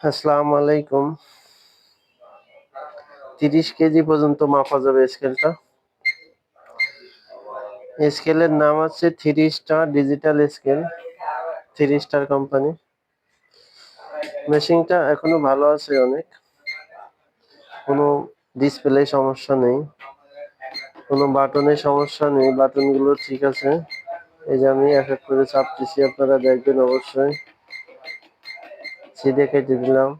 আসসালামু আলাইকুম। 30 কেজি পর্যন্ত মাপা যাবে স্কেলটা। স্কেলের নাম হচ্ছে 3 star digital scale, 3 star company. মেশিনটা এখনো ভালো আছে অনেক, কোনো ডিসপ্লে সমস্যা নেই, কোনো বাটনের সমস্যা নেই, বাটনগুলো ঠিক আছে। এই যে আমি এক এক করে চাপতেছি, আপনারা দেখবেন অবশ্যই। সিধে কেটে দিলাম,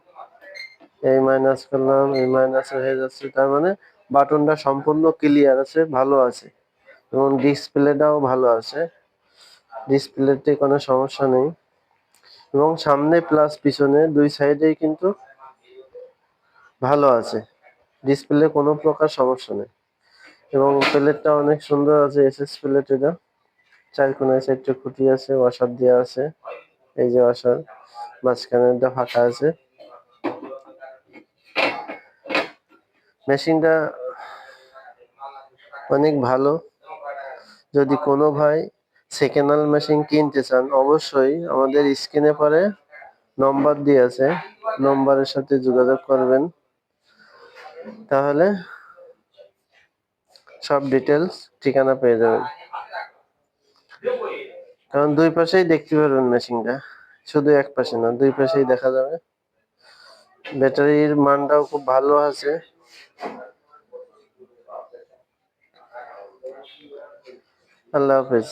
এই মাইনাস করলাম, এই মাইনাস হয়ে যাচ্ছে, তার মানে বাটনটা সম্পূর্ণ ক্লিয়ার আছে, ভালো আছে এবং ডিসপ্লেটাও ভালো আছে, ডিসপ্লেতে কোনো সমস্যা নেই এবং সামনে প্লাস পিছনে দুই সাইডেই কিন্তু ভালো আছে, ডিসপ্লে কোনো প্রকার সমস্যা নেই এবং প্লেটটা অনেক সুন্দর আছে। এসএস প্লেট, এটা চার কোনায় 4টে খুঁটি আছে, ওয়াশার দেওয়া আছে, এই যে ওয়াশার, মাঝখানেটা ফাঁকা আছে। মেশিনটা অনেক ভালো। যদি কোনো ভাই সেকেন্ড হ্যান্ড মেশিন কিনতে চান, অবশ্যই আমাদের স্ক্রিনে পরে নম্বর দিয়ে আছে, নম্বরের সাথে যোগাযোগ করবেন, তাহলে সব ডিটেলস ঠিকানা পেয়ে যাবেন। কারণ দুই পাশেই দেখতে পারবেন মেশিনটা, শুধু এক পাশে না, দুই পাশেই দেখা যাবে। ব্যাটারির মানটাও খুব ভালো আছে। আল্লাহ হাফেজ।